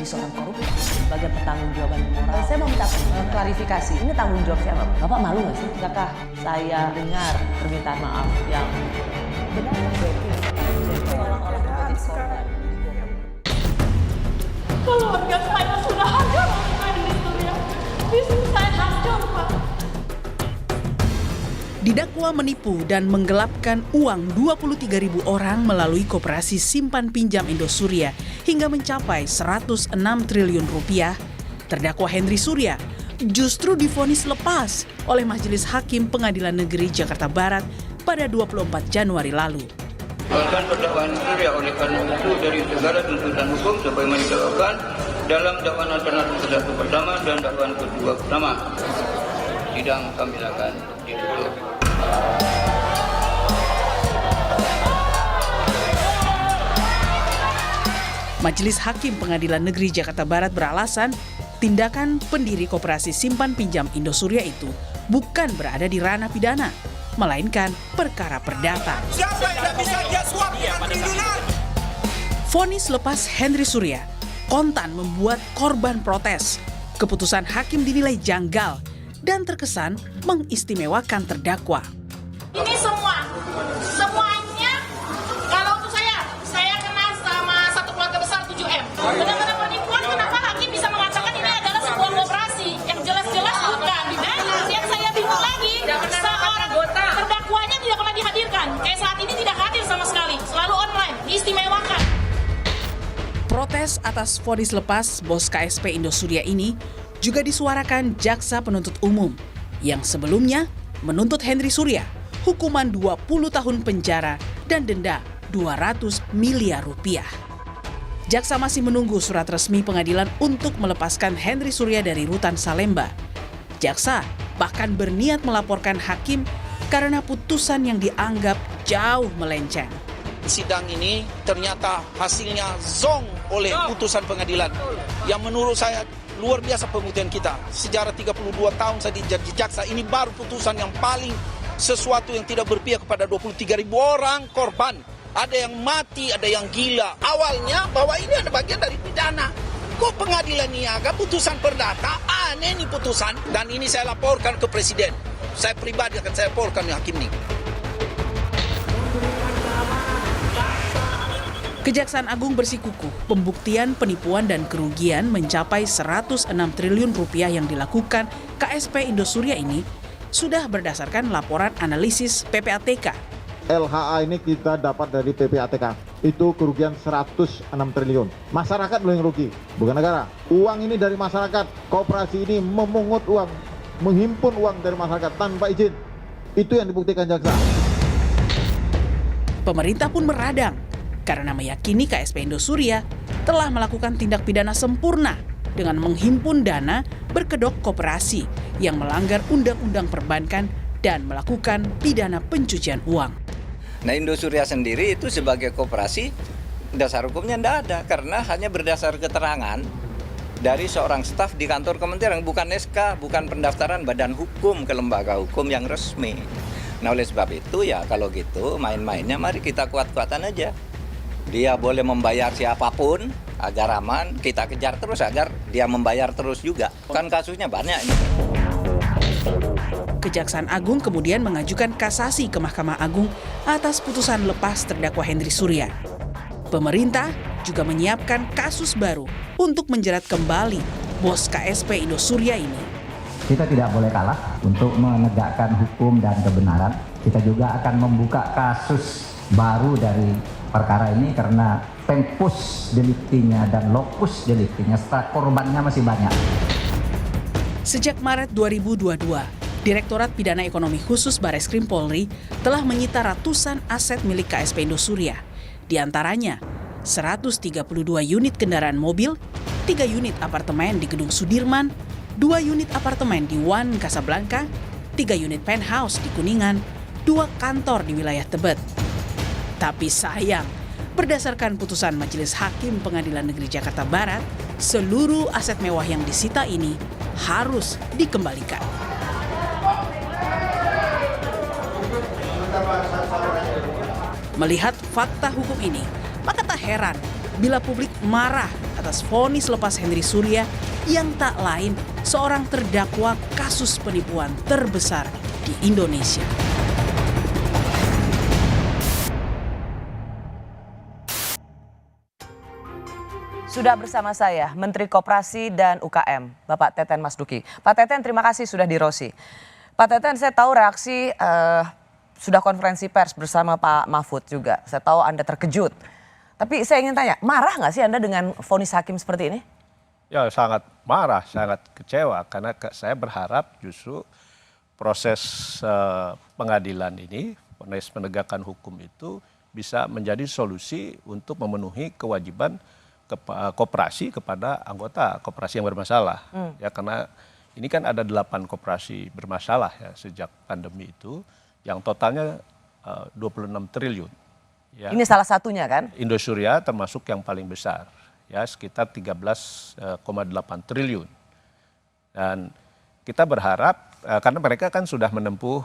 menjadi seorang koruptor sebagai pertanggungjawaban moral. Saya mau minta klarifikasi, ini tanggung jawab siapa? Bapak malu nggak sih? Apakah saya dengar permintaan maaf yang benar? Keluarga saya sudah hancur, Pak Henry Surya. Bisnis saya hancur, Pak. Didakwa menipu dan menggelapkan uang 23.000 orang melalui koperasi simpan pinjam Indosuria hingga mencapai 106 triliun rupiah, terdakwa Henry Surya justru divonis lepas oleh Majelis Hakim Pengadilan Negeri Jakarta Barat pada 24 Januari lalu. Bahkan perdakwaan Surya oleh karena itu dari segala tuntutan hukum sebagaimana didakwakan dalam dakwaan alternatif terdakwa pertama dan dakwaan kedua pertama. Sidang kami akan ditutup. Majelis Hakim Pengadilan Negeri Jakarta Barat beralasan tindakan pendiri koperasi simpan pinjam Indosuria itu bukan berada di ranah pidana, melainkan perkara perdata. Siapa yang tidak bisa dia suap dengan triliunan? Vonis lepas Henry Surya kontan membuat korban protes. Keputusan hakim dinilai janggal dan terkesan mengistimewakan terdakwa. Ini semuanya, kalau untuk saya kena sama satu keluarga besar 7M. Benar-benar penipuan, kenapa hakim bisa mengatakan ini adalah sebuah operasi yang jelas-jelas bukan. Dan yang saya bingung lagi, seorang terdakwanya tidak pernah dihadirkan. Kayak saat ini tidak hadir sama sekali, selalu online, diistimewakan. Protes atas vonis lepas bos KSP Indosuria ini juga disuarakan jaksa penuntut umum yang sebelumnya menuntut Henry Surya hukuman 20 tahun penjara dan denda 200 miliar rupiah. Jaksa masih menunggu surat resmi pengadilan untuk melepaskan Henry Surya dari rutan Salemba. Jaksa bahkan berniat melaporkan hakim karena putusan yang dianggap jauh melenceng. Sidang ini ternyata hasilnya zong oleh putusan pengadilan yang menurut saya luar biasa pembuktian kita. Sejarah 32 tahun saya jadi jaksa, ini baru putusan yang paling sesuatu yang tidak berpihak kepada 23.000 orang korban. Ada yang mati, ada yang gila. Awalnya bahwa ini ada bagian dari pidana. Kok pengadilan niaga putusan perdata? Aneh nih putusan. Dan ini saya laporkan ke presiden. Saya pribadi akan saya laporkan ke hakim ini. Kejaksaan Agung bersikukuh pembuktian penipuan dan kerugian mencapai 106 triliun rupiah yang dilakukan KSP Indosuria ini sudah berdasarkan laporan analisis PPATK. LHA ini kita dapat dari PPATK, itu kerugian 106 triliun. Masyarakat loh yang rugi, bukan negara. Uang ini dari masyarakat, koperasi ini memungut uang, menghimpun uang dari masyarakat tanpa izin. Itu yang dibuktikan jaksa. Pemerintah pun meradang karena meyakini KSP Indosuria telah melakukan tindak pidana sempurna dengan menghimpun dana berkedok koperasi yang melanggar undang-undang perbankan dan melakukan pidana pencucian uang. Nah, Indosuria sendiri itu sebagai koperasi dasar hukumnya tidak ada karena hanya berdasar keterangan dari seorang staf di kantor kementerian, bukan SK, bukan pendaftaran badan hukum ke lembaga hukum yang resmi. Nah, oleh sebab itu ya kalau gitu main-mainnya mari kita kuat-kuatan aja. Dia boleh membayar siapapun agar aman, kita kejar terus agar dia membayar terus juga. Kan kasusnya banyak ini. Kejaksaan Agung kemudian mengajukan kasasi ke Mahkamah Agung atas putusan lepas terdakwa Henry Surya. Pemerintah juga menyiapkan kasus baru untuk menjerat kembali bos KSP Indosuria ini. Kita tidak boleh kalah untuk menegakkan hukum dan kebenaran. Kita juga akan membuka kasus baru dari perkara ini karena tempus delictinya dan locus delictinya, korbannya masih banyak. Sejak Maret 2022, Direktorat Pidana Ekonomi Khusus Bareskrim Polri telah menyita ratusan aset milik KSP Indosuria. Di antaranya 132 unit kendaraan mobil, 3 unit apartemen di Gedung Sudirman, 2 unit apartemen di One Casablanca, 3 unit penthouse di Kuningan, 2 kantor di wilayah Tebet. Tapi sayang, berdasarkan putusan Majelis Hakim Pengadilan Negeri Jakarta Barat, seluruh aset mewah yang disita ini harus dikembalikan. Melihat fakta hukum ini, maka tak heran bila publik marah atas vonis lepas Henry Surya yang tak lain seorang terdakwa kasus penipuan terbesar di Indonesia. Sudah bersama saya Menteri Koperasi dan UKM, Bapak Teten Mas Duki. Pak Teten, terima kasih sudah di Rosi. Pak Teten, saya tahu reaksi sudah konferensi pers bersama Pak Mahfud juga. Saya tahu Anda terkejut. Tapi saya ingin tanya, marah nggak sih Anda dengan vonis hakim seperti ini? Ya sangat marah, sangat kecewa karena saya berharap justru proses pengadilan ini, proses penegakan hukum itu bisa menjadi solusi untuk memenuhi kewajiban koperasi kepada anggota koperasi yang bermasalah. Ya karena ini kan ada 8 koperasi bermasalah ya sejak pandemi itu yang totalnya 26 triliun. Ya. Ini salah satunya kan? Indosuria termasuk yang paling besar ya sekitar 13,8 triliun. Dan kita berharap karena mereka kan sudah menempuh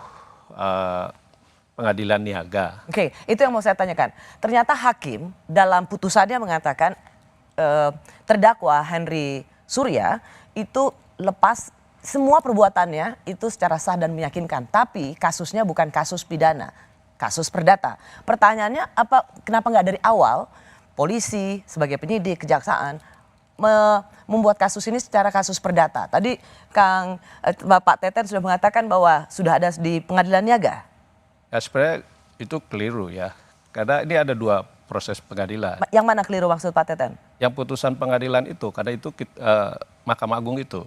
pengadilan niaga. Oke, itu yang mau saya tanyakan. Ternyata hakim dalam putusannya mengatakan terdakwa Henry Surya itu lepas semua perbuatannya itu secara sah dan meyakinkan. Tapi kasusnya bukan kasus pidana, kasus perdata. Pertanyaannya kenapa nggak dari awal polisi sebagai penyidik, kejaksaan membuat kasus ini secara kasus perdata? Tadi Bapak Teten sudah mengatakan bahwa sudah ada di pengadilan niaga. Ya sebenarnya itu keliru ya. Karena ini ada 2 proses pengadilan. Yang mana keliru maksud Pak Teten? Yang putusan pengadilan itu, karena itu Mahkamah Agung itu.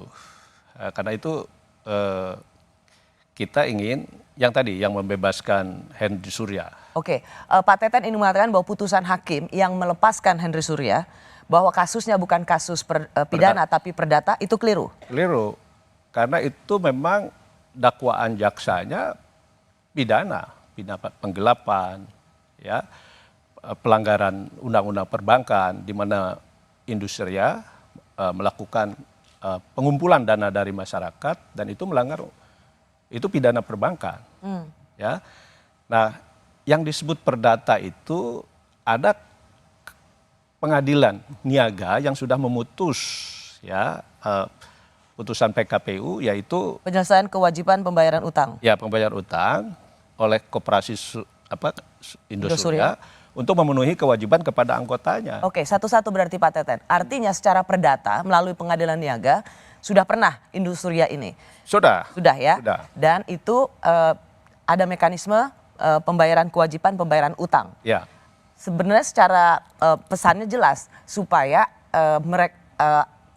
Karena itu kita ingin yang tadi, yang membebaskan Henry Surya. Oke, Pak Teten ini mengatakan bahwa putusan hakim yang melepaskan Henry Surya, bahwa kasusnya bukan kasus pidana tapi perdata, itu keliru? Keliru, karena itu memang dakwaan jaksanya pidana penggelapan, ya, pelanggaran undang-undang perbankan di mana Indosuria melakukan pengumpulan dana dari masyarakat dan itu melanggar itu pidana perbankan. Ya. Nah, yang disebut perdata itu ada pengadilan niaga yang sudah memutus ya putusan PKPU yaitu penyelesaian kewajiban pembayaran utang. Ya, pembayaran utang oleh koperasi Indosuria untuk memenuhi kewajiban kepada anggotanya. Oke, satu-satu berarti Pak Teten. Artinya secara perdata melalui pengadilan niaga sudah pernah Indosuria ini? Sudah. Sudah ya? Sudah. Dan itu ada mekanisme pembayaran kewajiban pembayaran utang. Ya. Sebenarnya secara pesannya jelas supaya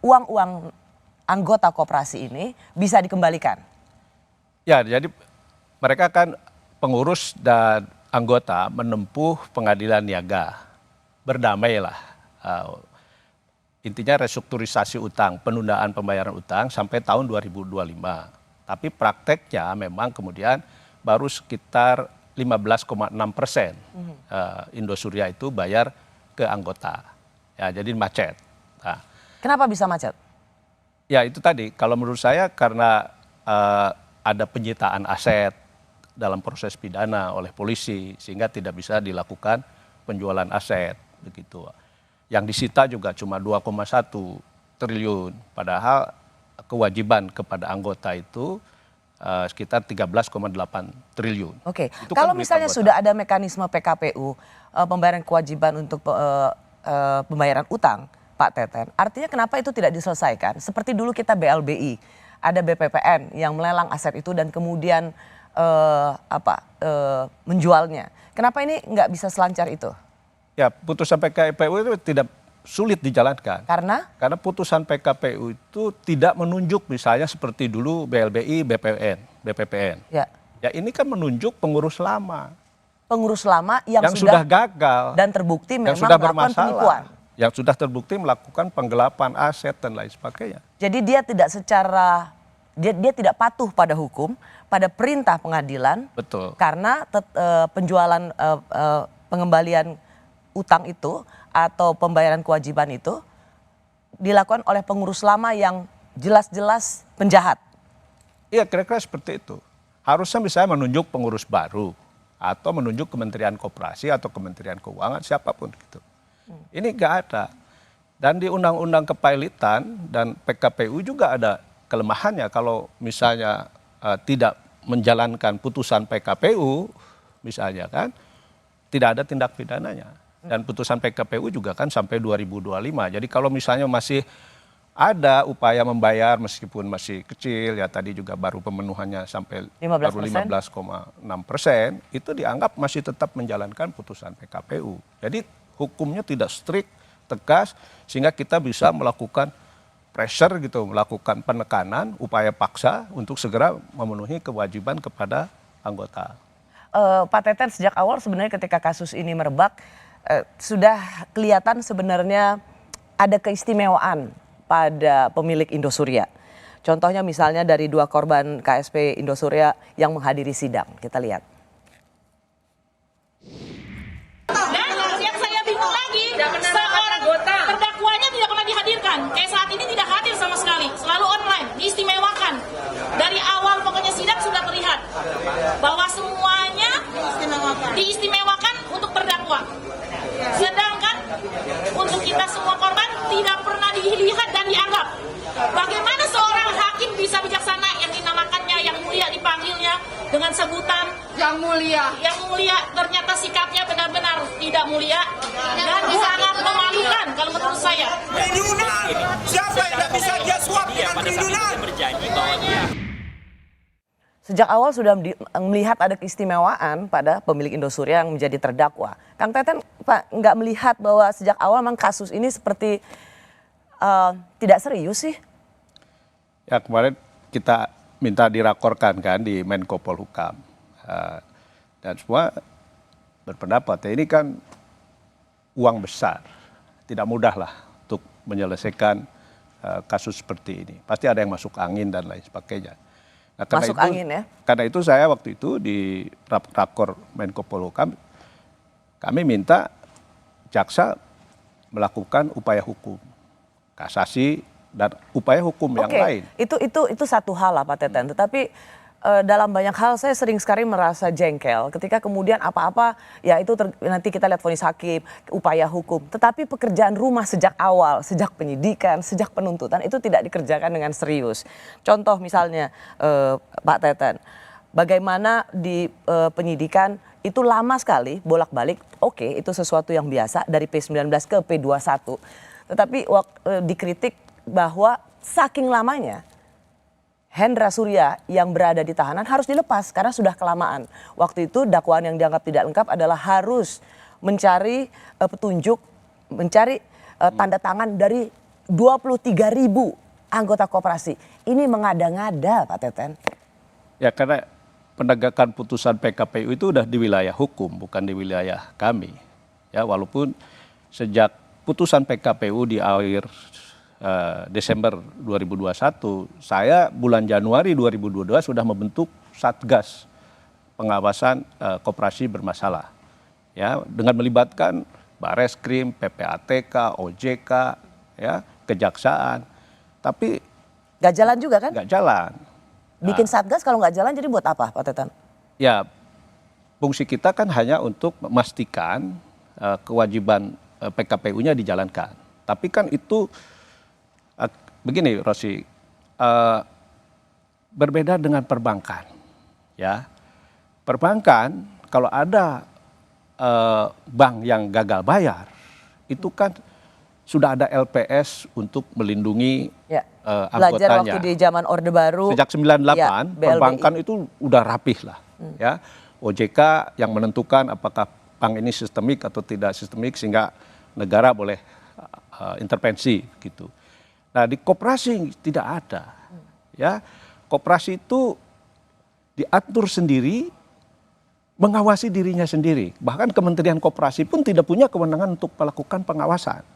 uang-uang anggota koperasi ini bisa dikembalikan. Ya, jadi mereka kan pengurus dan anggota menempuh pengadilan niaga, berdamailah. Intinya restrukturisasi utang, penundaan pembayaran utang sampai tahun 2025. Tapi prakteknya memang kemudian baru sekitar 15,6% Indosuria itu bayar ke anggota. Ya, jadi macet. Nah, kenapa bisa macet? Ya itu tadi, kalau menurut saya karena ada penyitaan aset dalam proses pidana oleh polisi sehingga tidak bisa dilakukan penjualan aset begitu. Yang disita juga cuma 2,1 triliun padahal kewajiban kepada anggota itu sekitar 13,8 triliun. Oke. Itu Kalau kan misalnya sudah ada mekanisme PKPU pembayaran kewajiban untuk pembayaran utang, Pak Teten, artinya kenapa itu tidak diselesaikan? Seperti dulu kita BLBI, ada BPPN yang melelang aset itu dan kemudian menjualnya. Kenapa ini nggak bisa selancar itu? Ya, putusan PKPU itu tidak sulit dijalankan. Karena? Karena putusan PKPU itu tidak menunjuk misalnya seperti dulu BLBI, BPPN. Ya. Ya ini kan menunjuk pengurus lama. Pengurus lama yang sudah gagal. Dan terbukti memang sudah melakukan penipuan. Yang sudah terbukti melakukan penggelapan aset dan lain sebagainya. Jadi dia tidak dia tidak patuh pada hukum, pada perintah pengadilan. Betul. Karena penjualan pengembalian utang itu atau pembayaran kewajiban itu dilakukan oleh pengurus lama yang jelas-jelas penjahat. Iya, kira-kira seperti itu. Harusnya misalnya menunjuk pengurus baru atau menunjuk Kementerian Koperasi atau Kementerian Keuangan siapapun gitu. Ini nggak ada. Dan di Undang-Undang Kepailitan dan PKPU juga ada kelemahannya kalau misalnya tidak menjalankan putusan PKPU misalnya kan, tidak ada tindak pidananya. Dan putusan PKPU juga kan sampai 2025. Jadi kalau misalnya masih ada upaya membayar meskipun masih kecil, ya tadi juga baru pemenuhannya sampai 15,6%, itu dianggap masih tetap menjalankan putusan PKPU. Jadi hukumnya tidak strict, tegas, sehingga kita bisa melakukan pressure gitu, melakukan penekanan, upaya paksa untuk segera memenuhi kewajiban kepada anggota. Pak Teten, sejak awal sebenarnya ketika kasus ini merebak, sudah kelihatan sebenarnya ada keistimewaan pada pemilik Indosuria. Contohnya misalnya dari 2 korban KSP Indosuria yang menghadiri sidang. Kita lihat. Dan yang saya bingung lagi, seorang terdakwanya tidak pernah dihadirkan. Kayak saat ini tidak hadir sama sekali, selalu online, diistimewakan. Dari awal pokoknya sidang sudah terlihat bahwa semuanya diistimewakan untuk terdakwa. Sedangkan untuk kita semua korban tidak pernah dilihat dan dianggap. Bagaimana seorang hakim bisa bijaksana yang dinamakannya yang mulia dipanggilnya dengan sebutan yang mulia ternyata sikapnya benar-benar tidak mulia dan sangat memalukan kalau menurut saya. Siapa yang tidak bisa dia suap dengan perlindungan? Sejak awal sudah melihat ada keistimewaan pada pemilik Indosuria yang menjadi terdakwa. Kang Teten, Pak, nggak melihat bahwa sejak awal memang kasus ini seperti tidak serius sih? Ya kemarin kita minta dirakorkan kan di Menko Polhukam. Dan semua berpendapat ya ini kan uang besar. Tidak mudah lah untuk menyelesaikan kasus seperti ini. Pasti ada yang masuk angin dan lain sebagainya. Nah, Masuk angin ya? Karena itu saya waktu itu di rakor Menko Polhukam, kami minta jaksa melakukan upaya hukum, kasasi dan upaya hukum yang lain. Itu satu hal lah Pak Teten. Tetapi dalam banyak hal saya sering sekali merasa jengkel ketika kemudian apa-apa ya itu nanti kita lihat vonis hakim, upaya hukum. Tetapi pekerjaan rumah sejak awal, sejak penyidikan, sejak penuntutan itu tidak dikerjakan dengan serius. Contoh misalnya Pak Teten, bagaimana di penyidikan itu lama sekali bolak-balik, oke, itu sesuatu yang biasa dari P19 ke P21. Tetapi dikritik bahwa saking lamanya Hendra Surya yang berada di tahanan harus dilepas karena sudah kelamaan. Waktu itu dakwaan yang dianggap tidak lengkap adalah harus mencari petunjuk, mencari tanda tangan dari 23.000 anggota koperasi. Ini mengada-ngada Pak Teten. Ya karena penegakan putusan PKPU itu udah di wilayah hukum, bukan di wilayah kami. Ya walaupun sejak putusan PKPU di akhir Desember 2021, saya bulan Januari 2022 sudah membentuk Satgas Pengawasan Koperasi Bermasalah. Ya, dengan melibatkan Bareskrim, PPATK, OJK, ya, Kejaksaan. Tapi nggak jalan juga kan? Nggak jalan. Bikin Satgas kalau nggak jalan jadi buat apa Pak Teten? Ya, fungsi kita kan hanya untuk memastikan kewajiban PKPU-nya dijalankan. Tapi kan itu begini Rosi, berbeda dengan perbankan, ya. Perbankan kalau ada bank yang gagal bayar, itu kan sudah ada LPS untuk melindungi anggotanya. Belajar waktu di zaman Orde Baru. Sejak 98, ya, perbankan itu udah rapih lah, ya. OJK yang menentukan apakah bank ini sistemik atau tidak sistemik sehingga negara boleh intervensi gitu. Nah di koperasi tidak ada, ya koperasi itu diatur sendiri, mengawasi dirinya sendiri. Bahkan Kementerian Koperasi pun tidak punya kewenangan untuk melakukan pengawasan.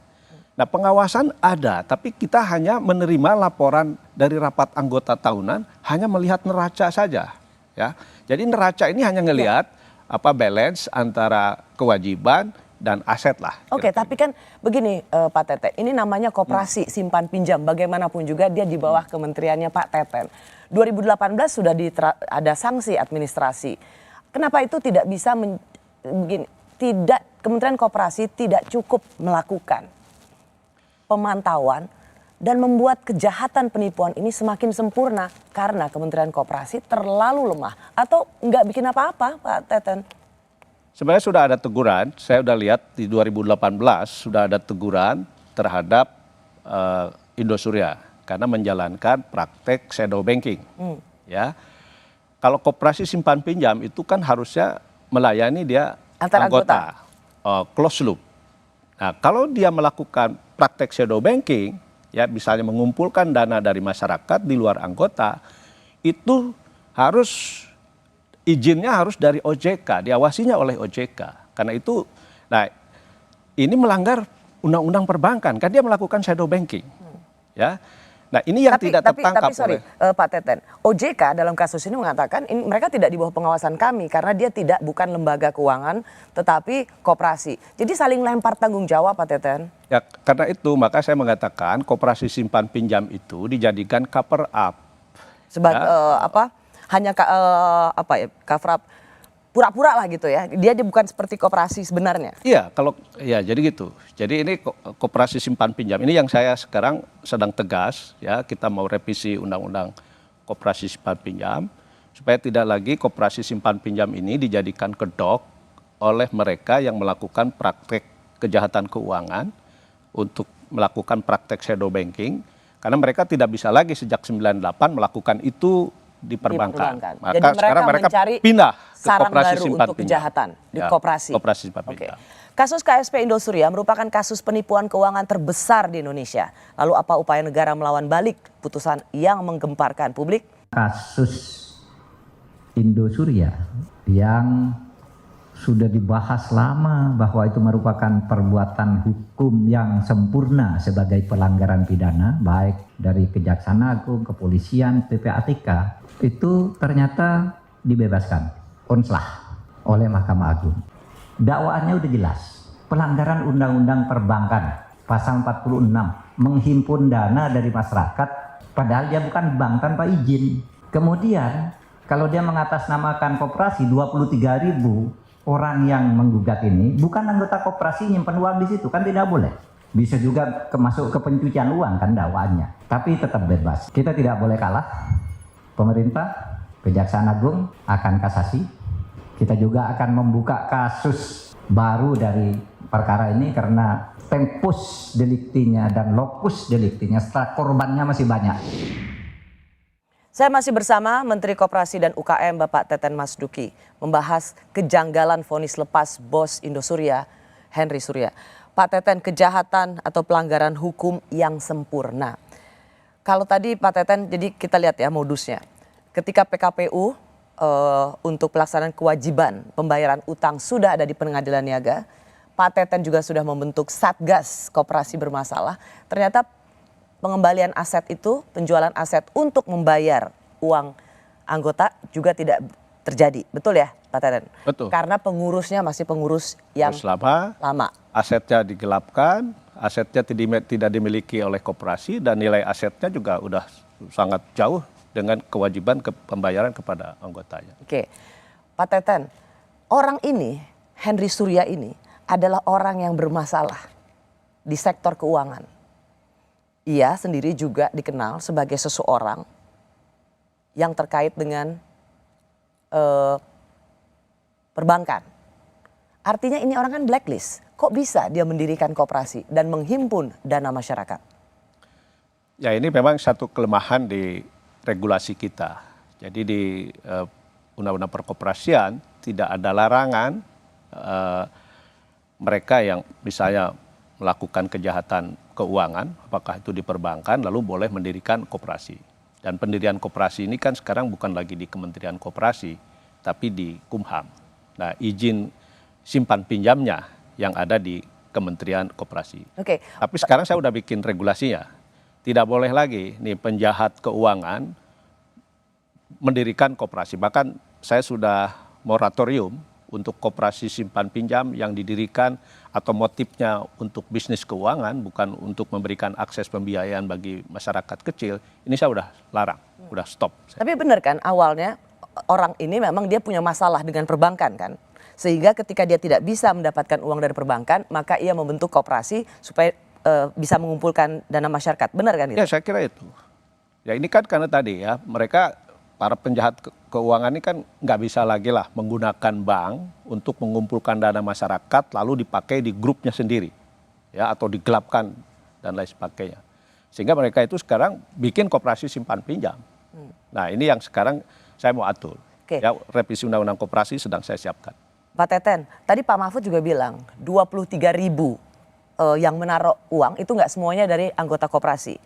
Nah pengawasan ada, tapi kita hanya menerima laporan dari rapat anggota tahunan, hanya melihat neraca saja, ya. Jadi neraca ini hanya ngelihat apa balance antara kewajiban dan aset lah. Oke, tapi kan begini Pak Teten, ini namanya koperasi simpan pinjam. Bagaimanapun juga dia di bawah kementeriannya Pak Teten. 2018 sudah ada sanksi administrasi. Kenapa itu tidak bisa begini? Kementerian Koperasi tidak cukup melakukan pemantauan dan membuat kejahatan penipuan ini semakin sempurna karena Kementerian Koperasi terlalu lemah atau nggak bikin apa-apa, Pak Teten? Sebenarnya sudah ada teguran, saya sudah lihat di 2018 sudah ada teguran terhadap Indosuria karena menjalankan praktek shadow banking. Ya, kalau koperasi simpan pinjam itu kan harusnya melayani dia Antar anggota, close loop. Nah, kalau dia melakukan praktek shadow banking, ya misalnya mengumpulkan dana dari masyarakat di luar anggota, itu harus izinnya harus dari OJK, diawasinya oleh OJK. Karena itu, nah ini melanggar undang-undang perbankan, kan dia melakukan shadow banking. Ya, nah ini yang tidak tertangkap sorry, oleh Pak Teten, OJK dalam kasus ini mengatakan mereka tidak di bawah pengawasan kami karena dia bukan lembaga keuangan, tetapi koperasi. Jadi saling lempar tanggung jawab, Pak Teten. Ya, karena itu maka saya mengatakan koperasi simpan pinjam itu dijadikan cover up. Sebagai cover up pura-pura lah gitu ya. Dia bukan seperti koperasi sebenarnya. Iya, jadi gitu. Jadi ini koperasi simpan pinjam. Ini yang saya sekarang sedang tegas ya, kita mau revisi undang-undang koperasi simpan pinjam supaya tidak lagi koperasi simpan pinjam ini dijadikan kedok oleh mereka yang melakukan praktek kejahatan keuangan untuk melakukan praktek shadow banking karena mereka tidak bisa lagi sejak 98 melakukan itu di perbankan. Maka jadi sekarang mereka mencari pindah ke sarang koperasi baru simpan untuk pinjam. kejahatan di koperasi. Koperasi simpan pinjam. Kasus KSP Indosuria merupakan kasus penipuan keuangan terbesar di Indonesia. Lalu apa upaya negara melawan balik putusan yang menggemparkan publik? Kasus Indosuria yang sudah dibahas lama bahwa itu merupakan perbuatan hukum yang sempurna sebagai pelanggaran pidana baik dari Kejaksaan Agung, Kepolisian, PPATK itu ternyata dibebaskan, onslah oleh Mahkamah Agung. Dakwaannya udah jelas, pelanggaran Undang-Undang Perbankan pasal 46 menghimpun dana dari masyarakat padahal dia bukan bank tanpa izin. Kemudian kalau dia mengatasnamakan koperasi 23.000 orang yang menggugat ini bukan anggota koperasi nyimpen uang di situ, kan tidak boleh. Bisa juga masuk ke pencucian uang kan dakwaannya, tapi tetap bebas. Kita tidak boleh kalah. Pemerintah, Kejaksaan Agung akan kasasi. Kita juga akan membuka kasus baru dari perkara ini karena tempus deliktinya dan lokus deliktinya setelah korbannya masih banyak. Saya masih bersama Menteri Koperasi dan UKM Bapak Teten Mas Duki membahas kejanggalan vonis lepas bos Indosuria Henry Surya. Pak Teten, kejahatan atau pelanggaran hukum yang sempurna. Kalau tadi Pak Teten, jadi kita lihat ya modusnya. Ketika PKPU untuk pelaksanaan kewajiban pembayaran utang sudah ada di Pengadilan Niaga, Pak Teten juga sudah membentuk Satgas Koperasi bermasalah. Ternyata pengembalian aset itu, penjualan aset untuk membayar uang anggota juga tidak terjadi. Betul ya Pak Teten? Betul. Karena pengurusnya masih pengurus yang lama. Asetnya digelapkan, asetnya tidak dimiliki oleh koperasi dan nilai asetnya juga udah sangat jauh dengan kewajiban pembayaran kepada anggotanya. Oke, Pak Teten, orang ini, Henry Surya ini adalah orang yang bermasalah di sektor keuangan. Ia sendiri juga dikenal sebagai seseorang yang terkait dengan perbankan. Artinya ini orang kan blacklist. Kok bisa dia mendirikan koperasi dan menghimpun dana masyarakat? Ya ini memang satu kelemahan di regulasi kita. Jadi di Undang-Undang Perkoperasian tidak ada larangan mereka yang misalnya melakukan kejahatan keuangan, apakah itu di perbankan, lalu boleh mendirikan koperasi. Dan pendirian koperasi ini kan sekarang bukan lagi di Kementerian Koperasi, tapi di Kumham. Nah, izin simpan pinjamnya yang ada di Kementerian Koperasi. Oke. Tapi sekarang saya udah bikin regulasinya. Tidak boleh lagi nih penjahat keuangan mendirikan koperasi. Bahkan saya sudah moratorium untuk koperasi simpan pinjam yang didirikan atau motifnya untuk bisnis keuangan, bukan untuk memberikan akses pembiayaan bagi masyarakat kecil, ini saya udah larang, udah stop. Tapi benar kan awalnya orang ini memang dia punya masalah dengan perbankan kan? Sehingga ketika dia tidak bisa mendapatkan uang dari perbankan, maka ia membentuk koperasi supaya bisa mengumpulkan dana masyarakat. Benar kan itu? Ya saya kira itu. Ya ini kan karena tadi ya mereka para penjahat keuangan ini kan nggak bisa lagi lah menggunakan bank untuk mengumpulkan dana masyarakat lalu dipakai di grupnya sendiri ya atau digelapkan dan lain sebagainya. Sehingga mereka itu sekarang bikin koperasi simpan pinjam. Nah ini yang sekarang saya mau atur. Ya revisi undang-undang koperasi sedang saya siapkan. Pak Teten, tadi Pak Mahfud juga bilang 23.000 yang menaruh uang itu nggak semuanya dari anggota koperasi.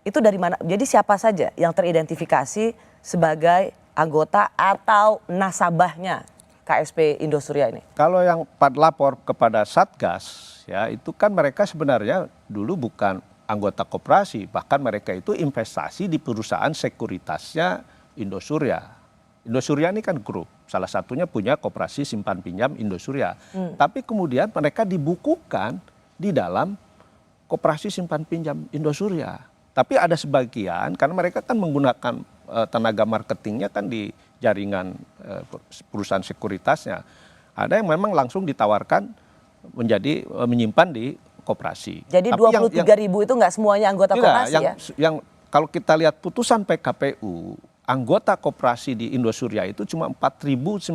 Itu dari mana? Jadi siapa saja yang teridentifikasi sebagai anggota atau nasabahnya KSP Indosuria ini? Kalau yang lapor kepada Satgas ya itu kan mereka sebenarnya dulu bukan anggota koperasi, bahkan mereka itu investasi di perusahaan sekuritasnya Indosuria. Indosuria ini kan grup, salah satunya punya koperasi simpan pinjam Indosuria. Tapi kemudian mereka dibukukan di dalam koperasi simpan pinjam Indosuria. Tapi ada sebagian karena mereka kan menggunakan tenaga marketingnya kan di jaringan perusahaan sekuritasnya. Ada yang memang langsung ditawarkan menjadi menyimpan di koperasi. Jadi 23.000 itu nggak semuanya anggota koperasi ya? Yang kalau kita lihat putusan PKPU, anggota koperasi di Indosuria itu cuma 4.952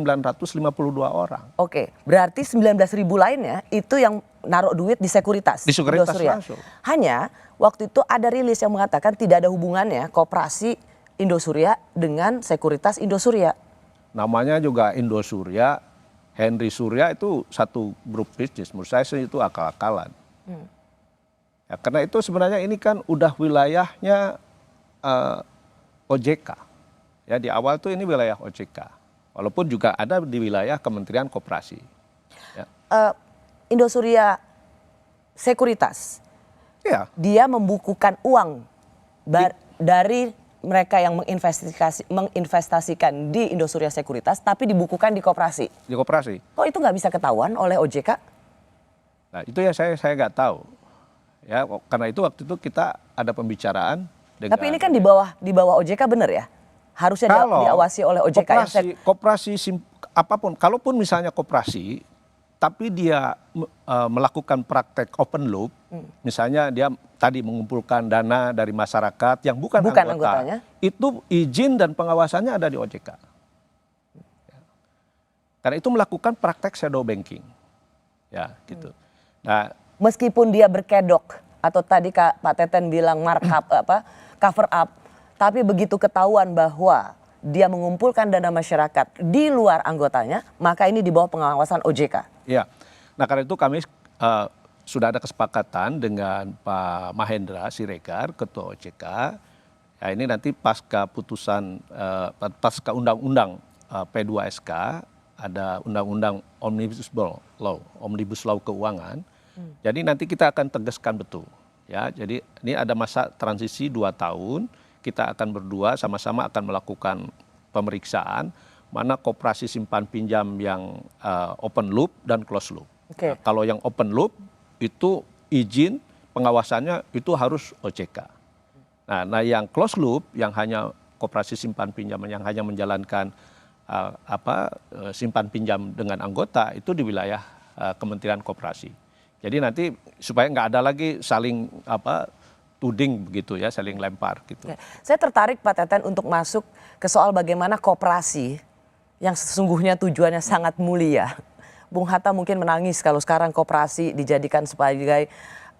orang. Oke, berarti 19.000 lainnya itu yang naruh duit di sekuritas. Di sekuritas Indosuria. langsung. Hanya waktu itu ada rilis yang mengatakan tidak ada hubungannya koperasi Indosuria dengan sekuritas Indosuria. Namanya juga Indosuria, Henry Surya itu satu grup bisnis. Menurut saya sih itu akal-akalan. Ya, karena itu sebenarnya ini kan udah wilayahnya OJK. Ya di awal tuh ini wilayah OJK. Walaupun juga ada di wilayah Kementerian Koperasi. Ya. Indosuria Sekuritas. Ya. Dia membukukan uang dari mereka yang menginvestasikan di Indosuria Sekuritas, tapi dibukukan di koperasi. Di koperasi. Kok itu nggak bisa ketahuan oleh OJK? Nah itu ya saya nggak tahu. Ya karena itu waktu itu kita ada pembicaraan. Dengan, tapi ini kan di bawah OJK bener ya? Harusnya diawasi oleh OJK. Koperasi apapun, kalaupun misalnya koperasi, tapi dia melakukan praktek open loop, misalnya dia tadi mengumpulkan dana dari masyarakat yang bukan anggotanya, itu izin dan pengawasannya ada di OJK. Karena itu melakukan praktek shadow banking, ya gitu. Nah, meskipun dia berkedok atau tadi Pak Teten bilang markup cover up, tapi begitu ketahuan bahwa dia mengumpulkan dana masyarakat di luar anggotanya, maka ini di bawah pengawasan OJK. Ya, nah karena itu kami sudah ada kesepakatan dengan Pak Mahendra Siregar, Ketua OJK. Ya, ini nanti pasca putusan, pasca undang-undang P2SK, ada undang-undang Omnibus Law Keuangan. Jadi nanti kita akan tegaskan betul. Ya, jadi ini ada masa transisi 2 tahun. Kita akan berdua sama-sama akan melakukan pemeriksaan mana koperasi simpan pinjam yang open loop dan close loop. Nah, kalau yang open loop itu izin pengawasannya itu harus OJK. Nah yang close loop yang hanya koperasi simpan pinjam yang hanya menjalankan simpan pinjam dengan anggota itu di wilayah Kementerian Koperasi. Jadi nanti supaya nggak ada lagi saling tuding begitu ya, saling lempar gitu. Saya tertarik Pak Teten untuk masuk ke soal bagaimana koperasi yang sesungguhnya tujuannya sangat mulia. Bung Hatta mungkin menangis kalau sekarang koperasi dijadikan sebagai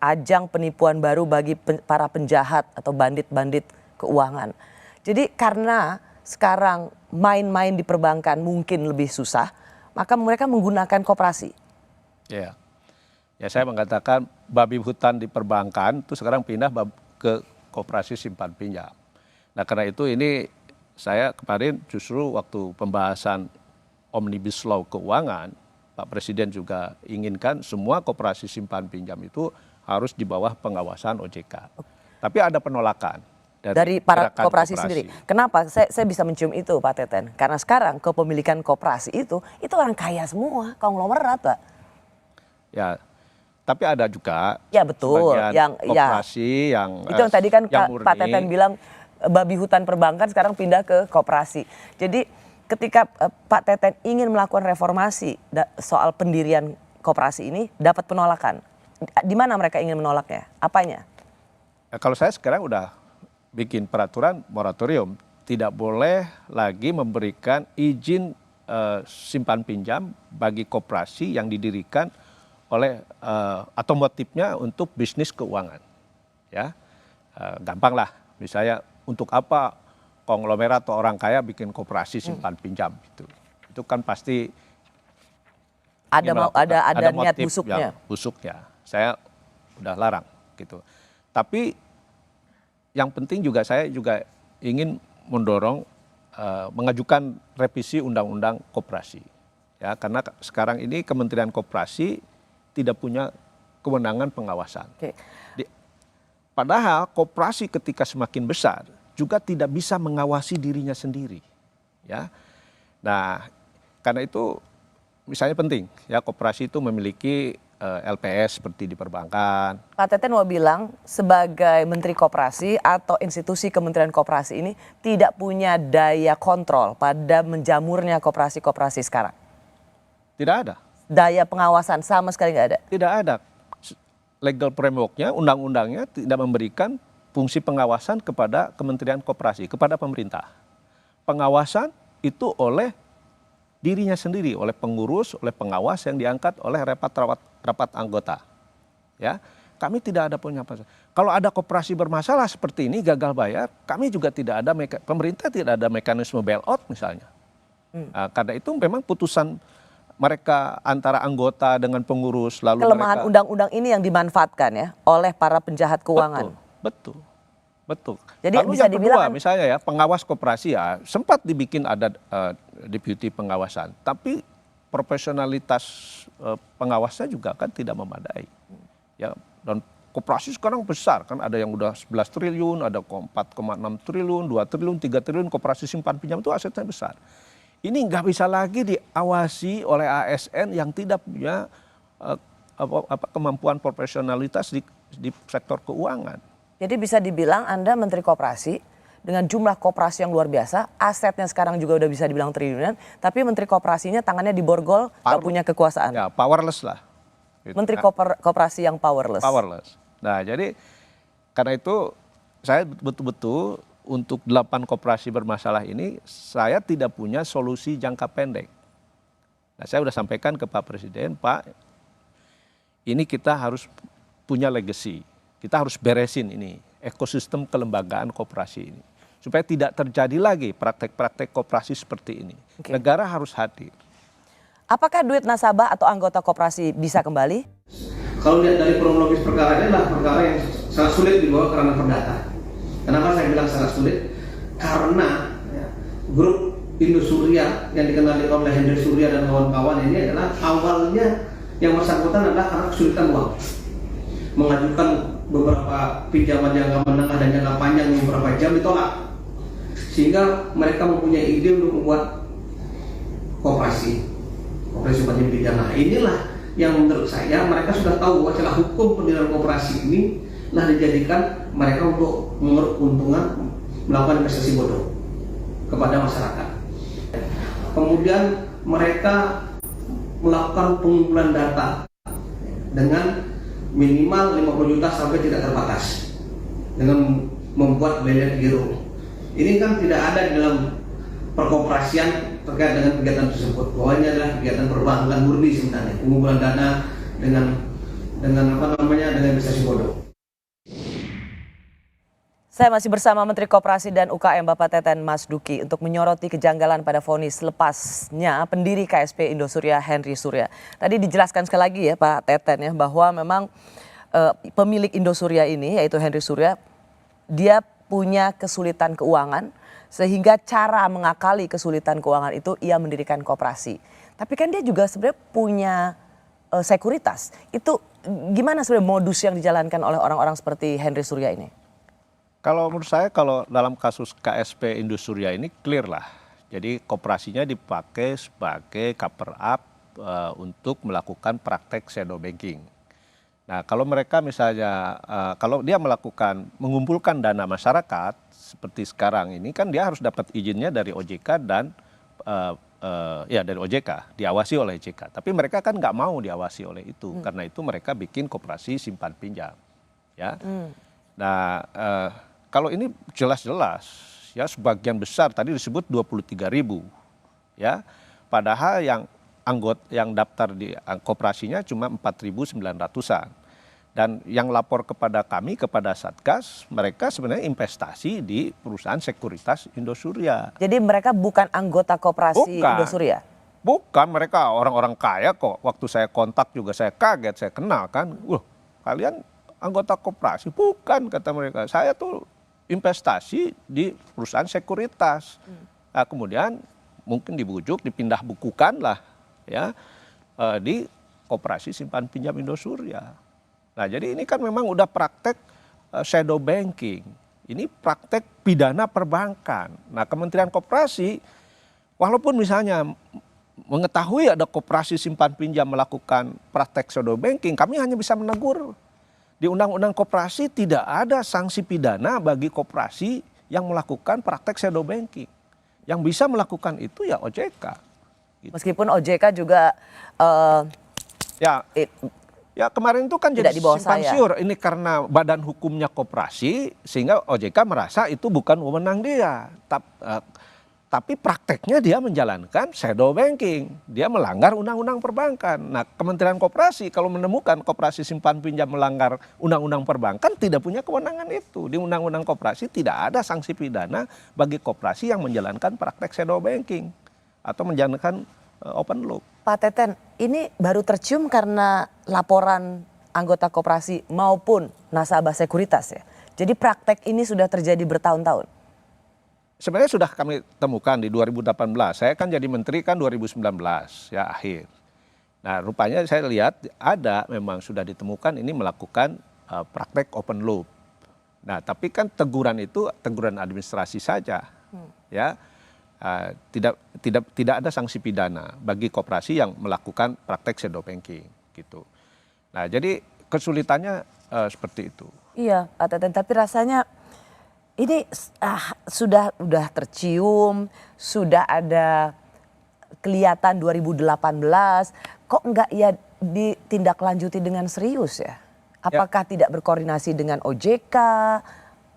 ajang penipuan baru bagi para penjahat atau bandit-bandit keuangan. Jadi karena sekarang main-main di perbankan mungkin lebih susah, maka mereka menggunakan koperasi. Ya. Ya saya mengatakan babi hutan di perbankan itu sekarang pindah ke koperasi simpan pinjam. Nah karena itu ini saya kemarin justru waktu pembahasan Omnibus Law Keuangan, Pak Presiden juga inginkan semua koperasi simpan pinjam itu harus di bawah pengawasan OJK. Tapi ada penolakan dari para koperasi sendiri. Kenapa? Saya bisa mencium itu Pak Teten. Karena sekarang kepemilikan koperasi itu orang kaya semua, konglomerat Pak. Ya. Tapi ada juga ya betul yang koperasi yang itu yang tadi kan Pak Teten bilang babi hutan perbankan sekarang pindah ke koperasi. Jadi ketika Pak Teten ingin melakukan reformasi soal pendirian koperasi ini dapat penolakan. Di mana mereka ingin menolaknya? Apanya? Kalau saya sekarang udah bikin peraturan moratorium, tidak boleh lagi memberikan izin simpan pinjam bagi koperasi yang didirikan oleh atau motifnya untuk bisnis keuangan. Ya, gampang lah. Misalnya untuk apa konglomerat atau orang kaya bikin koperasi simpan pinjam itu kan pasti ada niat motif busuknya. yang busuknya. Saya udah larang gitu. Tapi yang penting juga saya juga ingin mendorong mengajukan revisi undang-undang koperasi. Ya, karena sekarang ini Kementerian Koperasi tidak punya kewenangan pengawasan. Padahal koperasi ketika semakin besar juga tidak bisa mengawasi dirinya sendiri. Ya, nah karena itu misalnya penting ya koperasi itu memiliki LPS seperti di perbankan. Pak Teten mau bilang sebagai Menteri Koperasi atau institusi Kementerian Koperasi ini tidak punya daya kontrol pada menjamurnya koperasi-koperasi sekarang. Tidak ada. Daya pengawasan sama sekali nggak ada. Tidak ada. Legal framework-nya, undang-undangnya tidak memberikan fungsi pengawasan kepada Kementerian Koperasi, kepada pemerintah. Pengawasan itu oleh dirinya sendiri, oleh pengurus, oleh pengawas yang diangkat oleh rapat anggota. Ya, kami tidak ada punya apa. Kalau ada koperasi bermasalah seperti ini gagal bayar, kami juga tidak ada pemerintah tidak ada mekanisme bailout misalnya. Nah, karena itu memang putusan mereka antara anggota dengan pengurus lalu kelemahan undang-undang ini yang dimanfaatkan ya oleh para penjahat keuangan. Betul. Jadi lalu bisa yang dibilang kedua, misalnya ya pengawas koperasi ya sempat dibikin ada deputi pengawasan, tapi profesionalitas pengawasnya juga kan tidak memadai. Ya, dan koperasi sekarang besar kan ada yang udah 11 triliun, ada 4,6 triliun, 2 triliun, 3 triliun koperasi simpan pinjam itu asetnya besar. Ini nggak bisa lagi diawasi oleh ASN yang tidak punya kemampuan profesionalitas di sektor keuangan. Jadi bisa dibilang Anda Menteri Koperasi dengan jumlah koperasi yang luar biasa, asetnya sekarang juga udah bisa dibilang triliunan, tapi Menteri Koperasinya tangannya diborgol, nggak punya kekuasaan. Ya, powerless lah. Gitu. Menteri Koperasi yang powerless. Nah, jadi karena itu saya betul-betul untuk 8 koperasi bermasalah ini saya tidak punya solusi jangka pendek. Nah, saya sudah sampaikan ke Pak Presiden, Pak, ini kita harus punya legacy. Kita harus beresin ini ekosistem kelembagaan koperasi ini supaya tidak terjadi lagi praktek-praktek koperasi seperti ini. Negara harus hadir. Apakah duit nasabah atau anggota koperasi bisa kembali? Kalau lihat dari kronologis perkara ini adalah perkara yang sangat sulit dibawa ke ranah perdata. Kenapa saya bilang sangat sulit? Karena ya, grup Indosuria yang dikenali oleh Henry Surya dan kawan-kawan ini adalah awalnya yang bersangkutan adalah karena kesulitan uang, mengajukan beberapa pinjaman jangka menengah dan jangka panjang beberapa jam ditolak, sehingga mereka mempunyai ide untuk membuat koperasi simpan pinjam. Nah, inilah yang menurut saya mereka sudah tahu bahwa celah hukum pendirian koperasi ini nah dijadikan mereka untuk mengeruk keuntungan melakukan investasi bodoh kepada masyarakat. Kemudian mereka melakukan pengumpulan data dengan minimal 50 juta sampai tidak terbatas dengan membuat balance giro. Ini kan tidak ada di dalam perkoperasian terkait dengan kegiatan tersebut. Bahwa ini adalah kegiatan perbankan murni sebenarnya, pengumpulan dana dengan investasi bodoh. Saya masih bersama Menteri Koperasi dan UKM Bapak Teten Mas Duki untuk menyoroti kejanggalan pada vonis lepasnya pendiri KSP Indosuria Henry Surya. Tadi dijelaskan sekali lagi ya Pak Teten ya bahwa memang pemilik Indosuria ini yaitu Henry Surya dia punya kesulitan keuangan sehingga cara mengakali kesulitan keuangan itu ia mendirikan koperasi. Tapi kan dia juga sebenarnya punya sekuritas. Itu gimana sebenarnya modus yang dijalankan oleh orang-orang seperti Henry Surya ini? Kalau menurut saya kalau dalam kasus KSP Indosuria ini clear lah. Jadi koperasinya dipakai sebagai cover up untuk melakukan praktek shadow banking. Nah kalau mereka misalnya kalau dia mengumpulkan dana masyarakat seperti sekarang ini kan dia harus dapat izinnya dari OJK dan ya dari OJK, diawasi oleh OJK. Tapi mereka kan nggak mau diawasi oleh itu, karena itu mereka bikin koperasi simpan pinjam, ya. Nah, kalau ini jelas-jelas, ya sebagian besar tadi disebut 23.000, ya. Padahal yang anggota yang daftar di koperasinya cuma 4.900-an. Dan yang lapor kepada kami, kepada Satgas, mereka sebenarnya investasi di perusahaan sekuritas Indosuria. Jadi mereka bukan anggota koperasi Indosuria? Bukan, mereka orang-orang kaya kok. Waktu saya kontak juga saya kaget, saya kenal kan. Wah, kalian anggota koperasi? Bukan, kata mereka. Saya tuh investasi di perusahaan sekuritas. Nah, kemudian mungkin dibujuk, dipindah bukukan lah ya di koperasi simpan pinjam Indosuria. Nah, jadi ini kan memang udah praktek shadow banking. Ini praktek pidana perbankan. Nah, Kementerian Koperasi, walaupun misalnya mengetahui ada koperasi simpan pinjam melakukan praktek shadow banking, kami hanya bisa menegur. Di Undang-Undang Koperasi tidak ada sanksi pidana bagi koperasi yang melakukan praktek shadow banking. Yang bisa melakukan itu ya OJK. Gitu. Meskipun OJK juga ya kemarin itu kan jadi simpang siur. Ini karena badan hukumnya koperasi sehingga OJK merasa itu bukan wewenang dia. Tapi prakteknya dia menjalankan shadow banking. Dia melanggar undang-undang perbankan. Nah, Kementerian Koperasi kalau menemukan koperasi simpan pinjam melanggar undang-undang perbankan tidak punya kewenangan itu. Di undang-undang koperasi tidak ada sanksi pidana bagi koperasi yang menjalankan praktek shadow banking atau menjalankan open loop. Pak Teten, ini baru tercium karena laporan anggota koperasi maupun nasabah sekuritas ya. Jadi praktek ini sudah terjadi bertahun-tahun. Sebenarnya sudah kami temukan di 2018. Saya kan jadi menteri kan 2019 ya akhir. Nah, rupanya saya lihat ada memang sudah ditemukan ini melakukan praktek open loop. Nah, tapi kan teguran itu teguran administrasi saja. Ya. Tidak ada sanksi pidana bagi koperasi yang melakukan praktek shadow banking gitu. Nah, jadi kesulitannya seperti itu. Iya, Pak Teten, tapi rasanya ini sudah tercium, sudah ada kelihatan 2018, kok enggak ya ditindaklanjuti dengan serius ya? Apakah tidak berkoordinasi dengan OJK?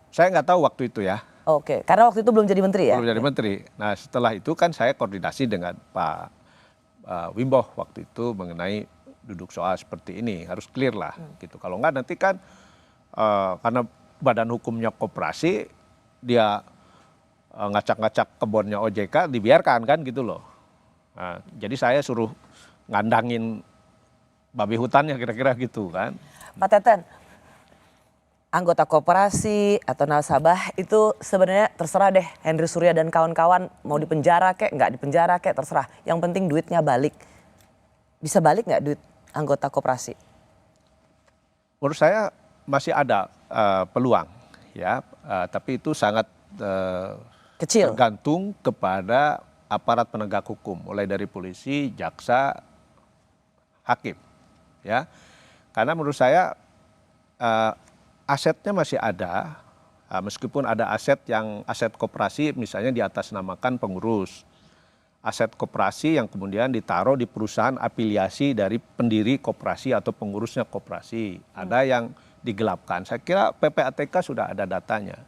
Saya nggak tahu waktu itu ya. Oke, karena waktu itu belum jadi menteri ya? Belum jadi menteri. Nah, setelah itu kan saya koordinasi dengan Pak Wimbo waktu itu mengenai duduk soal seperti ini. Harus clear lah gitu. Kalau enggak nanti kan karena badan hukumnya koperasi, dia ngacak-ngacak kebunnya OJK, dibiarkan kan gitu loh. Nah, jadi saya suruh ngandangin babi hutannya kira-kira gitu kan. Pak Teten, anggota koperasi atau nasabah itu sebenarnya terserah deh, Henry Surya dan kawan-kawan mau dipenjara kek, nggak dipenjara kek, terserah. Yang penting duitnya balik. Bisa balik nggak duit anggota koperasi? Menurut saya masih ada peluang ya, tapi itu sangat kecil, tergantung kepada aparat penegak hukum, mulai dari polisi, jaksa, hakim, ya. Karena menurut saya asetnya masih ada, meskipun ada aset koperasi misalnya diatasnamakan pengurus, aset koperasi yang kemudian ditaruh di perusahaan afiliasi dari pendiri koperasi atau pengurusnya koperasi, ada yang digelapkan. Saya kira PPATK sudah ada datanya,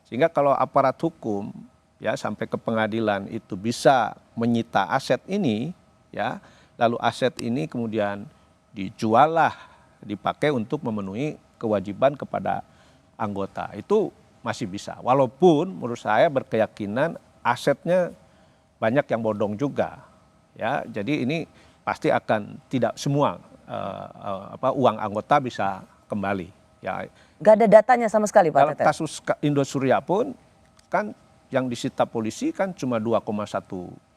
sehingga kalau aparat hukum ya sampai ke pengadilan itu bisa menyita aset ini, ya, lalu aset ini kemudian dijual lah, dipakai untuk memenuhi kewajiban kepada anggota, itu masih bisa. Walaupun menurut saya berkeyakinan asetnya banyak yang bodong juga, ya. Jadi ini pasti akan tidak semua uang anggota bisa kembali. Ya. Gak ada datanya sama sekali Pak Dalam Teten? kasus Indosuria pun kan yang disita polisi kan cuma 2,1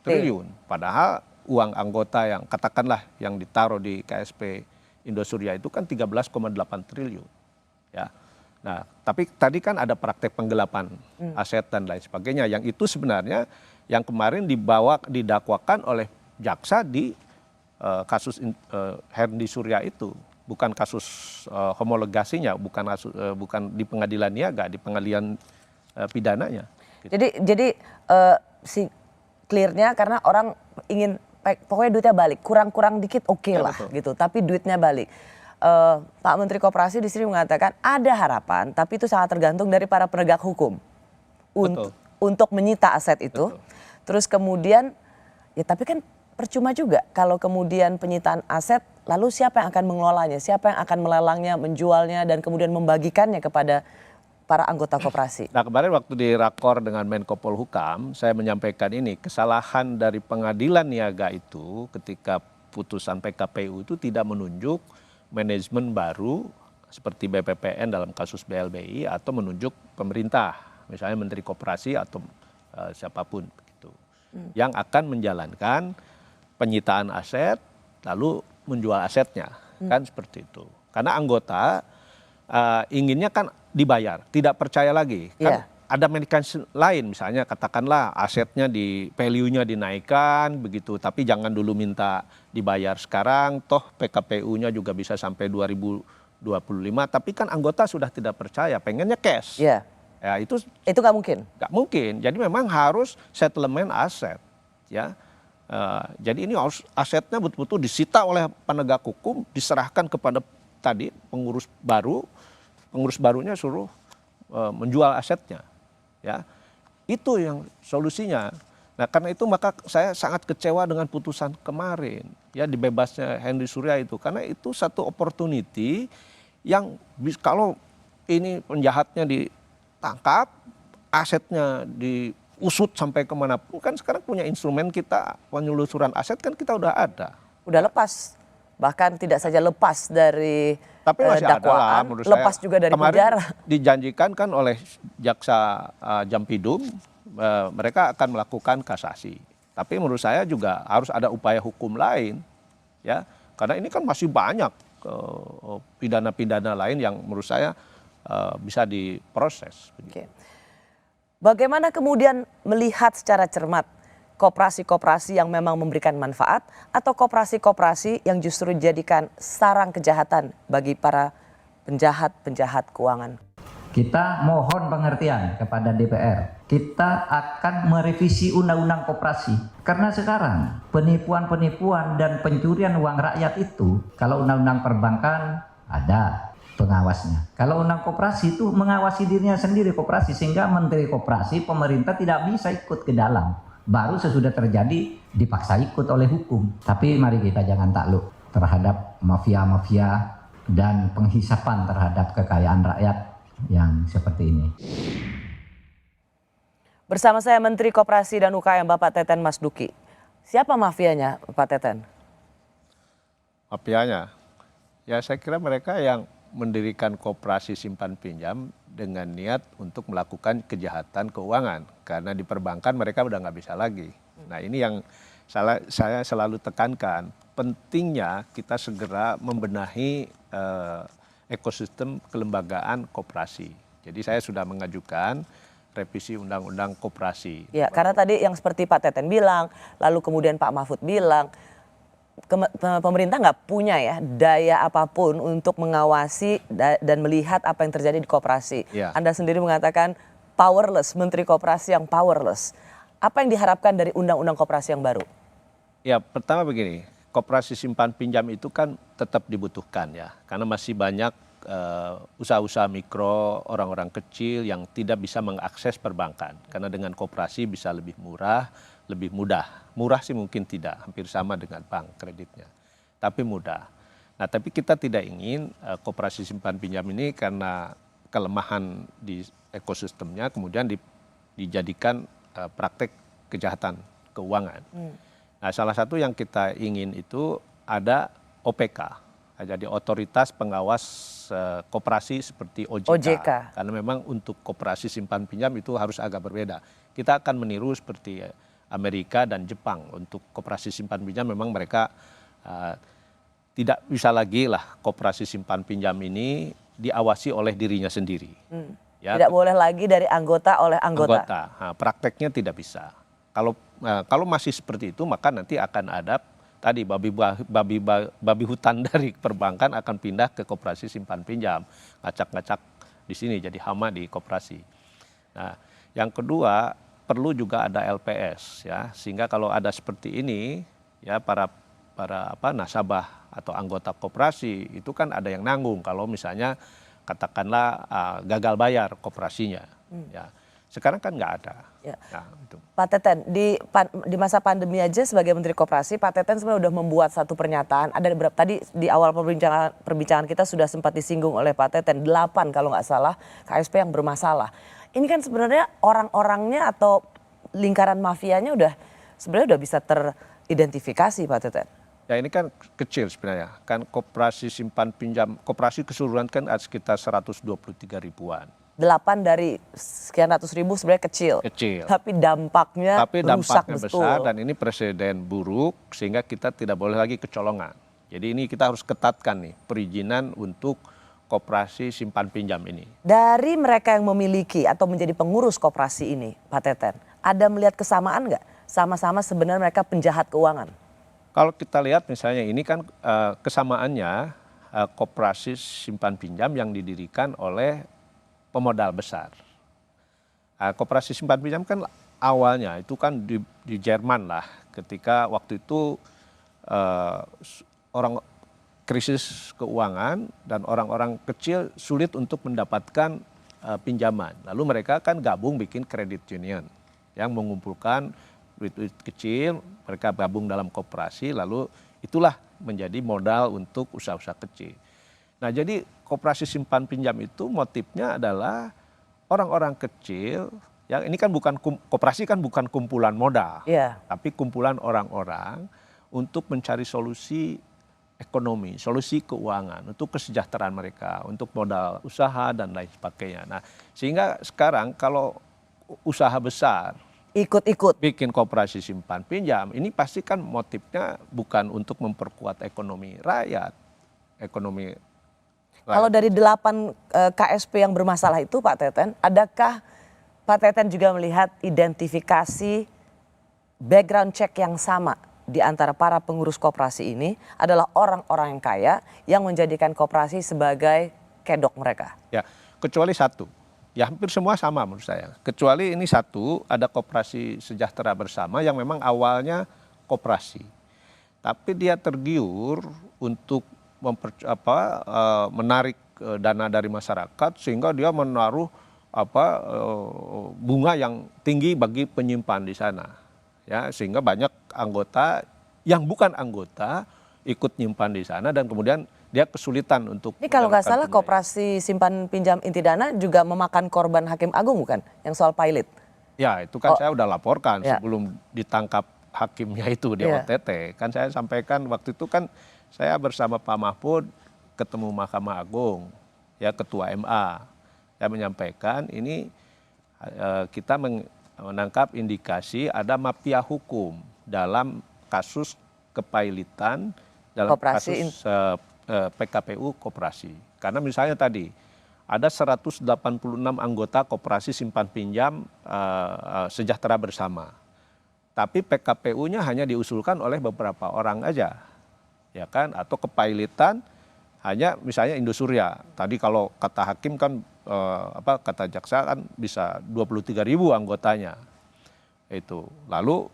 triliun. Padahal uang anggota yang katakanlah yang ditaruh di KSP Indosuria itu kan 13,8 triliun. Ya. Nah, tapi tadi kan ada praktek penggelapan aset dan lain sebagainya. Yang itu sebenarnya yang kemarin didakwakan oleh jaksa di kasus Henry Surya itu. Bukan kasus homologasinya, bukan di pengadilan niaga, di pengadilan pidananya. Jadi si clearnya karena orang ingin pokoknya duitnya balik, kurang-kurang dikit oke lah gitu, tapi duitnya balik. Pak Menteri Koperasi di sini mengatakan ada harapan, tapi itu sangat tergantung dari para penegak hukum untuk menyita aset itu. Terus kemudian ya tapi kan percuma juga kalau kemudian penyitaan aset, lalu siapa yang akan mengelolanya, siapa yang akan melelangnya, menjualnya, dan kemudian membagikannya kepada para anggota koperasi. Nah kemarin waktu di rakor dengan Menko Polhukam, saya menyampaikan ini, kesalahan dari pengadilan niaga itu ketika putusan PKPU itu tidak menunjuk manajemen baru seperti BPPN dalam kasus BLBI atau menunjuk pemerintah, misalnya Menteri Koperasi atau siapapun begitu, yang akan menjalankan penyitaan aset lalu menjual asetnya, kan seperti itu. Karena anggota inginnya kan dibayar, tidak percaya lagi. Kan ada mekanisme lain, misalnya katakanlah asetnya di value-nya dinaikkan begitu, tapi jangan dulu minta dibayar sekarang, toh PKPU-nya juga bisa sampai 2025, tapi kan anggota sudah tidak percaya, pengennya cash. Ya itu nggak mungkin. Nggak mungkin. Jadi memang harus settlement aset, ya. Jadi ini harus asetnya betul-betul disita oleh penegak hukum, diserahkan kepada tadi pengurus baru. Pengurus barunya suruh menjual asetnya, ya itu yang solusinya. Nah karena itu maka saya sangat kecewa dengan putusan kemarin, ya dibebasnya Henry Surya itu, karena itu satu opportunity yang kalau ini penjahatnya ditangkap, asetnya diusut sampai kemanapun, kan sekarang punya instrumen kita penelusuran aset kan kita udah ada, udah lepas, bahkan tidak saja lepas dari tapi masih dakwaan, ada lah menurut lepas saya. Juga dari kemarin penjara. Dijanjikan kan oleh jaksa Jampidum mereka akan melakukan kasasi. Tapi menurut saya juga harus ada upaya hukum lain, ya karena ini kan masih banyak pidana-pidana lain yang menurut saya bisa diproses. Oke. Bagaimana kemudian melihat secara cermat koperasi-koperasi yang memang memberikan manfaat atau koperasi-koperasi yang justru dijadikan sarang kejahatan bagi para penjahat keuangan? Kita mohon pengertian kepada DPR. Kita akan merevisi undang-undang koperasi. Karena sekarang penipuan-penipuan dan pencurian uang rakyat itu, kalau undang-undang perbankan ada pengawasnya. Kalau undang koperasi itu mengawasi dirinya sendiri koperasi, sehingga Menteri Koperasi, pemerintah tidak bisa ikut ke dalam. Baru sesudah terjadi dipaksa ikut oleh hukum. Tapi mari kita jangan takluk terhadap mafia-mafia dan penghisapan terhadap kekayaan rakyat yang seperti ini. Bersama saya Menteri Koperasi dan UKM Bapak Teten Mas Duki. Siapa mafianya Pak Teten? Mafianya? Ya saya kira mereka yang mendirikan koperasi simpan pinjam dengan niat untuk melakukan kejahatan keuangan. Karena di perbankan mereka udah nggak bisa lagi. Nah ini yang saya selalu tekankan. Pentingnya kita segera membenahi ekosistem kelembagaan koperasi. Jadi saya sudah mengajukan revisi undang-undang koperasi. Ya karena tadi yang seperti Pak Teten bilang, lalu kemudian Pak Mahfud bilang, pemerintah nggak punya ya daya apapun untuk mengawasi dan melihat apa yang terjadi di koperasi. Ya. Anda sendiri mengatakan powerless, Menteri Koperasi yang powerless. Apa yang diharapkan dari undang-undang koperasi yang baru? Ya pertama begini, koperasi simpan pinjam itu kan tetap dibutuhkan ya. Karena masih banyak usaha-usaha mikro, orang-orang kecil yang tidak bisa mengakses perbankan. Karena dengan koperasi bisa lebih murah, lebih mudah. Murah sih mungkin tidak, hampir sama dengan bank kreditnya. Tapi mudah. Nah tapi kita tidak ingin koperasi simpan pinjam ini karena kelemahan di ekosistemnya kemudian dijadikan praktek kejahatan keuangan. Nah salah satu yang kita ingin itu ada OPK. Jadi otoritas pengawas koperasi seperti OJK. Karena memang untuk koperasi simpan pinjam itu harus agak berbeda. Kita akan meniru seperti Amerika dan Jepang. Untuk koperasi simpan pinjam memang mereka tidak bisa lagi lah koperasi simpan pinjam ini diawasi oleh dirinya sendiri. Ya, tidak boleh lagi dari anggota oleh anggota. Nah, prakteknya tidak bisa. Kalau masih seperti itu maka nanti akan ada tadi babi hutan dari perbankan akan pindah ke koperasi simpan pinjam, ngacak-ngacak di sini jadi hama di koperasi. Nah, yang kedua perlu juga ada LPS ya, sehingga kalau ada seperti ini ya para nasabah atau anggota koperasi itu kan ada yang nanggung kalau misalnya katakanlah gagal bayar koperasinya ya. Sekarang kan nggak ada. Ya. Nah, itu. Pak Teten, di masa pandemi aja sebagai Menteri Koperasi, Pak Teten sebenarnya sudah membuat satu pernyataan. Ada beberapa, tadi di awal perbincangan kita sudah sempat disinggung oleh Pak Teten, 8 kalau nggak salah KSP yang bermasalah. Ini kan sebenarnya orang-orangnya atau lingkaran mafianya sebenarnya udah bisa teridentifikasi, Pak Teten. Ya ini kan kecil sebenarnya, kan koperasi simpan pinjam, koperasi keseluruhan kan ada sekitar 123 ribuan. 8 dari sekian ratus ribu sebenarnya kecil. Tapi dampaknya besar dan ini presiden buruk sehingga kita tidak boleh lagi kecolongan. Jadi ini kita harus ketatkan nih perizinan untuk koperasi simpan pinjam ini. Dari mereka yang memiliki atau menjadi pengurus koperasi ini, Pak Teten, ada melihat kesamaan nggak? Sama-sama sebenarnya mereka penjahat keuangan. Kalau kita lihat misalnya ini kan kesamaannya koperasi simpan pinjam yang didirikan oleh pemodal besar. Koperasi simpan pinjam kan awalnya itu kan di Jerman lah, ketika waktu itu orang krisis keuangan dan orang-orang kecil sulit untuk mendapatkan pinjaman. Lalu mereka kan gabung bikin credit union yang mengumpulkan duit-duit kecil, mereka gabung dalam koperasi, lalu itulah menjadi modal untuk usaha-usaha kecil. Nah jadi koperasi simpan pinjam itu motifnya adalah orang-orang kecil, yang ini kan koperasi kan bukan kumpulan modal, tapi kumpulan orang-orang untuk mencari solusi ekonomi, solusi keuangan, untuk kesejahteraan mereka, untuk modal usaha dan lain sebagainya. Nah sehingga sekarang kalau usaha besar ikut-ikut bikin koperasi simpan pinjam, ini pasti kan motifnya bukan untuk memperkuat ekonomi rakyat, ekonomi. Kalau dari 8 KSP yang bermasalah itu Pak Teten, adakah Pak Teten juga melihat identifikasi background check yang sama di antara para pengurus koperasi ini adalah orang-orang yang kaya yang menjadikan koperasi sebagai kedok mereka? Ya, kecuali satu. Ya hampir semua sama menurut saya. Kecuali ini satu, ada koperasi sejahtera bersama yang memang awalnya koperasi. Tapi dia tergiur untuk menarik dana dari masyarakat sehingga dia menaruh bunga yang tinggi bagi penyimpan di sana. Ya, sehingga banyak anggota yang bukan anggota ikut nyimpan di sana dan kemudian dia kesulitan untuk. Ini kalau nggak salah koperasi simpan pinjam inti dana juga memakan korban Hakim Agung bukan? Yang soal pilot. Ya itu kan saya udah laporkan sebelum ditangkap hakimnya itu di OTT. Kan saya sampaikan waktu itu kan saya bersama Pak Mahfud ketemu Mahkamah Agung, ya Ketua MA. Saya menyampaikan ini kita menangkap indikasi ada mafia hukum dalam kasus kepailitan dalam kasus PKPU koperasi. Karena misalnya tadi ada 186 anggota koperasi simpan pinjam sejahtera bersama. Tapi PKPU-nya hanya diusulkan oleh beberapa orang aja. Ya kan? Atau kepailitan hanya misalnya Indosuria. Tadi kalau kata hakim kan kata jaksa kan bisa 23.000 anggotanya. Itu. Lalu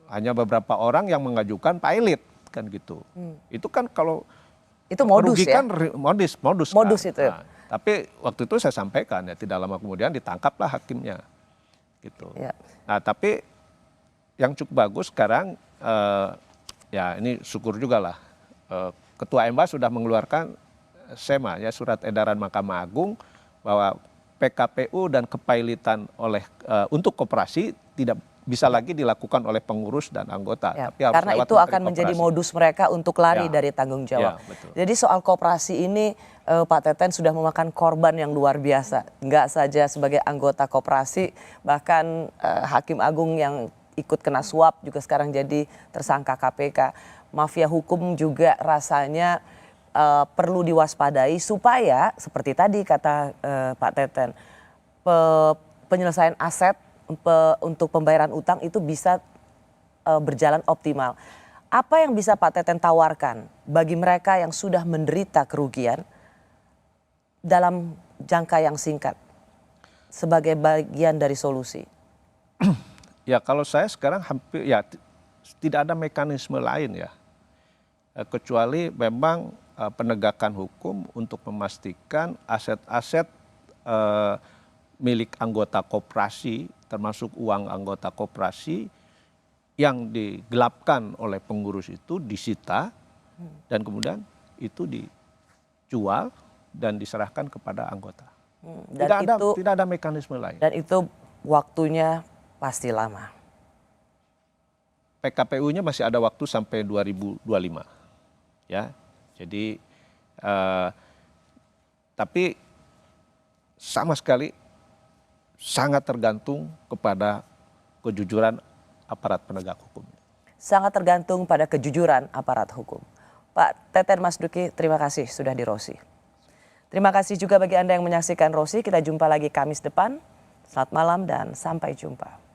hanya beberapa orang yang mengajukan pilot kan gitu. Itu kan kalau itu modus merugikan, ya? Modus kan? Itu. Nah, tapi waktu itu saya sampaikan ya tidak lama kemudian ditangkaplah hakimnya. Gitu. Ya. Nah tapi yang cukup bagus sekarang ya ini syukur juga lah. Ketua MA sudah mengeluarkan SEMA ya surat edaran Mahkamah Agung bahwa PKPU dan kepailitan untuk koperasi tidak bisa lagi dilakukan oleh pengurus dan anggota. Ya, tapi harus karena itu akan menjadi modus mereka untuk lari dari tanggung jawab. Jadi soal koperasi ini Pak Teten sudah memakan korban yang luar biasa. Enggak saja sebagai anggota koperasi, bahkan Hakim Agung yang ikut kena suap juga sekarang jadi tersangka KPK. Mafia hukum juga rasanya perlu diwaspadai supaya seperti tadi kata Pak Teten, penyelesaian aset untuk pembayaran utang itu bisa berjalan optimal. Apa yang bisa Pak Teten tawarkan bagi mereka yang sudah menderita kerugian dalam jangka yang singkat sebagai bagian dari solusi? Ya kalau saya sekarang hampir ya tidak ada mekanisme lain ya. Kecuali memang penegakan hukum untuk memastikan aset-aset milik anggota koperasi, termasuk uang anggota koperasi yang digelapkan oleh pengurus itu disita dan kemudian itu dijual dan diserahkan kepada anggota. Tidak ada mekanisme lain. Dan itu waktunya pasti lama. PKPU-nya masih ada waktu sampai 2025. Ya. Jadi tapi sama sekali sangat tergantung kepada kejujuran aparat penegak hukum. Sangat tergantung pada kejujuran aparat hukum. Pak Teten Mas Duki, terima kasih sudah di Rosi. Terima kasih juga bagi Anda yang menyaksikan Rosi. Kita jumpa lagi Kamis depan. Selamat malam dan sampai jumpa.